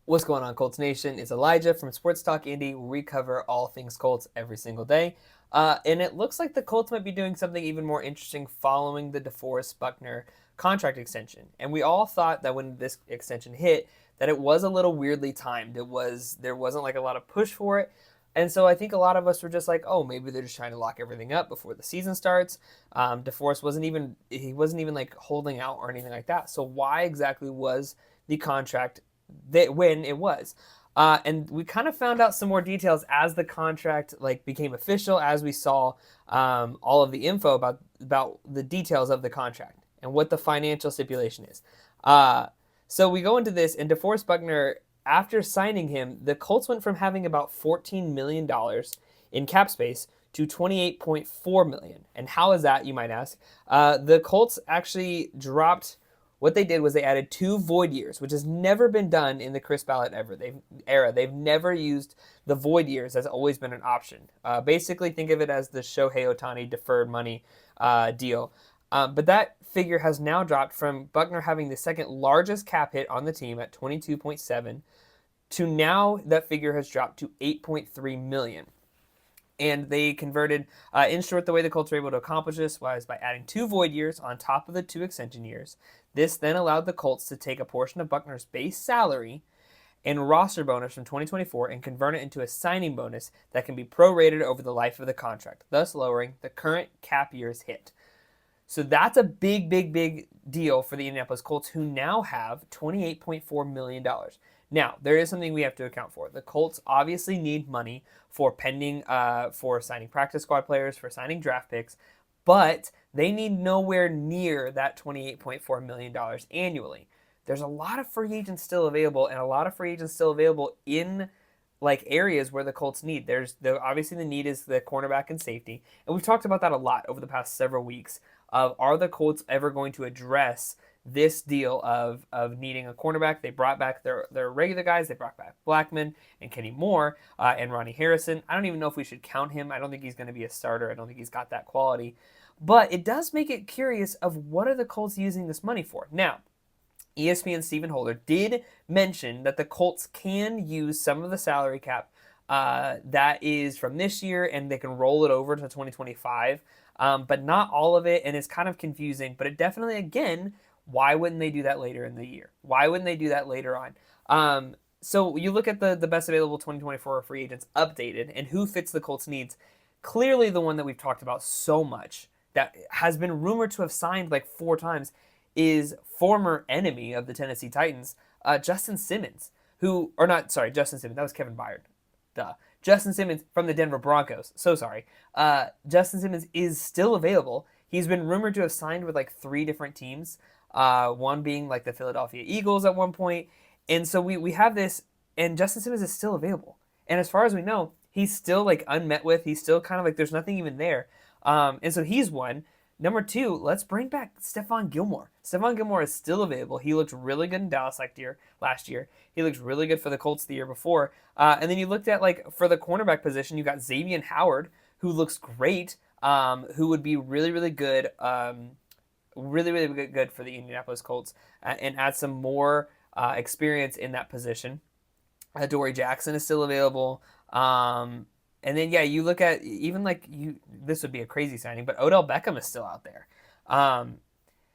What's going on, Colts Nation? It's Elijah from Sports Talk Indy, where we cover all things Colts every single day. And it looks like the Colts might be doing something even more interesting following the Deforest Buckner contract extension. And we all thought that when this extension hit, that it was a little weirdly timed. There wasn't like a lot of push for it. And so I think a lot of us were just like, oh, maybe they're just trying to lock everything up before the season starts. DeForest wasn't even like holding out or anything like that. So why exactly was the contract when it was? And we kind of found out some more details as the contract like became official, as we saw all of the info about the details of the contract and what the financial stipulation is. So we go into this, and DeForest Buckner, after signing him, the Colts went from having about $14 million in cap space to $28.4 million. And how is that, you might ask? The Colts actually dropped. What they did was they added 2 void years, which has never been done in the Chris Ballard era. They've never used the void years. Has always been an option. Basically, think of it as the Shohei Ohtani deferred money deal. But that figure has now dropped from Buckner having the second largest cap hit on the team at 22.7 to now that figure has dropped to 8.3 million. And they converted, in short, the way the Colts were able to accomplish this was by adding 2 void years on top of the 2 extension years. This then allowed the Colts to take a portion of Buckner's base salary and roster bonus from 2024 and convert it into a signing bonus that can be prorated over the life of the contract, thus lowering the current cap year's hit. So that's a big, big, big deal for the Indianapolis Colts, who now have $28.4 million. Now, there is something we have to account for. The Colts obviously need money for for signing practice squad players, for signing draft picks, but they need nowhere near that $28.4 million annually. There's a lot of free agents still available, and a lot of free agents still available in like areas where the Colts need. Obviously the need is the cornerback and safety, and we've talked about that a lot over the past several weeks. Are the Colts ever going to address this deal of needing a cornerback? They brought back their regular guys. They brought back Blackman and Kenny Moore and Ronnie Harrison. I don't even know if we should count him. I don't think he's going to be a starter. I don't think he's got that quality. But it does make it curious of what are the Colts using this money for. Now, ESPN Stephen Holder did mention that the Colts can use some of the salary cap that is from this year, and they can roll it over to 2025, but not all of it, and it's kind of confusing. But it definitely, again, why wouldn't they do that later in the year? Why wouldn't they do that later on? So you look at the best available 2024 free agents updated and who fits the Colts' needs. Clearly the one that we've talked about so much that has been rumored to have signed like 4 times is former enemy of the Tennessee Titans, Justin Simmons, Justin Simmons, that was Kevin Byard. Duh. Justin Simmons from the Denver Broncos. So sorry. Justin Simmons is still available. He's been rumored to have signed with like 3 different teams, one being like the Philadelphia Eagles at one point. And so we have this, and Justin Simmons is still available. And as far as we know, he's still like unmet with. He's still kind of like there's nothing even there. And so he's one. Number 2, let's bring back Stephon Gilmore. Stephon Gilmore is still available. He looked really good in Dallas last year. He looked really good for the Colts the year before. And then you looked at, like, for the cornerback position, you got Xavier Howard, who looks great, who would be really, really good, really, really good for the Indianapolis Colts, and add some more experience in that position. Dory Jackson is still available. And then, yeah, you look at even this would be a crazy signing, but Odell Beckham is still out there.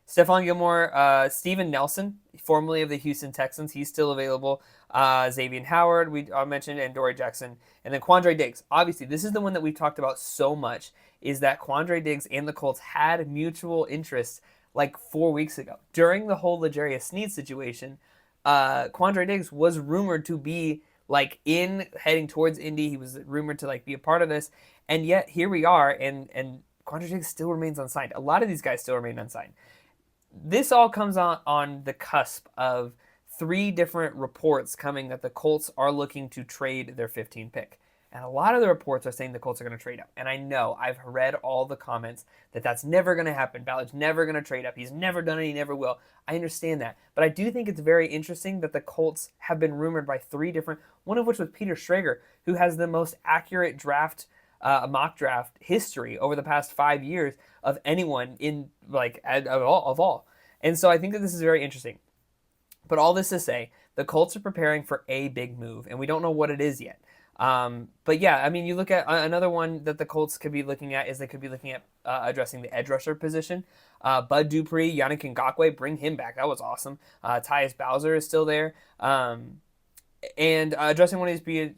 Stephon Gilmore, Steven Nelson, formerly of the Houston Texans, he's still available. Xavier Howard, we mentioned, and Dory Jackson. And then Quandre Diggs. Obviously, this is the one that we've talked about so much, is that Quandre Diggs and the Colts had mutual interests like 4 weeks ago. During the whole L'Jarius Sneed situation, Quandre Diggs was rumored to be like heading towards Indy. He was rumored to like be a part of this, and yet here we are, and Quandre Diggs still remains unsigned. A lot of these guys still remain unsigned. This all comes on the cusp of 3 different reports coming that the Colts are looking to trade their 15 pick. And a lot of the reports are saying the Colts are going to trade up. And I know, I've read all the comments that that's never going to happen. Ballard's never going to trade up. He's never done it. He never will. I understand that. But I do think it's very interesting that the Colts have been rumored by 3 different, one of which was Peter Schrager, who has the most accurate mock draft history over the past 5 years of anyone of all. And so I think that this is very interesting. But all this to say the Colts are preparing for a big move, and we don't know what it is yet. But yeah, I mean, you look at another one that the Colts could be looking at is they could be looking at addressing the edge rusher position. Bud Dupree, Yannick Ngakoue, bring him back. That was awesome. Tyus Bowser is still there. And addressing one of these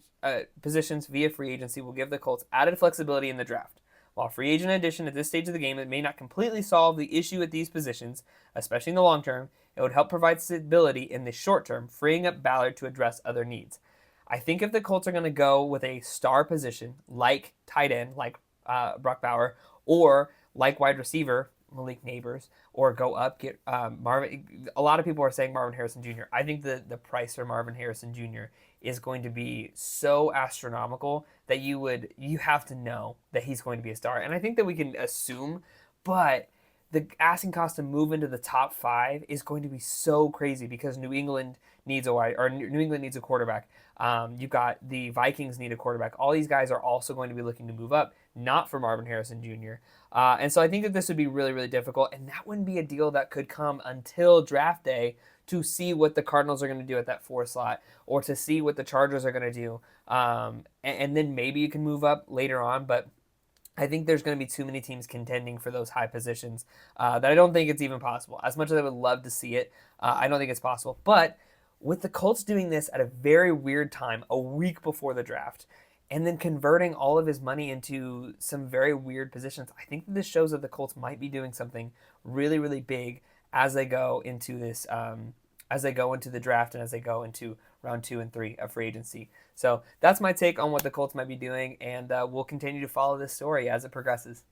positions via free agency will give the Colts added flexibility in the draft. While free agent addition at this stage of the game, it may not completely solve the issue at these positions, especially in the long term, it would help provide stability in the short term, freeing up Ballard to address other needs. I think if the Colts are going to go with a star position like tight end, like Brock Bauer, or like wide receiver, Malik Neighbors, or go up, get Marvin. A lot of people are saying Marvin Harrison Jr. I think the price for Marvin Harrison Jr. is going to be so astronomical that you have to know that he's going to be a star. And I think that we can assume, but the asking cost to move into the top 5 is going to be so crazy because New England needs a quarterback. You've got the Vikings need a quarterback. All these guys are also going to be looking to move up, not for Marvin Harrison Jr. And so I think that this would be really, really difficult, and that wouldn't be a deal that could come until draft day to see what the Cardinals are going to do at that 4 slot, or to see what the Chargers are going to do. And then maybe you can move up later on, but I think there's going to be too many teams contending for those high positions that I don't think it's even possible. As much as I would love to see it, I don't think it's possible. But with the Colts doing this at a very weird time, a week before the draft, and then converting all of his money into some very weird positions, I think that this shows that the Colts might be doing something really, really big as they go into this, as they go into the draft and as they go into round 2 and 3 of free agency. So that's my take on what the Colts might be doing, and we'll continue to follow this story as it progresses.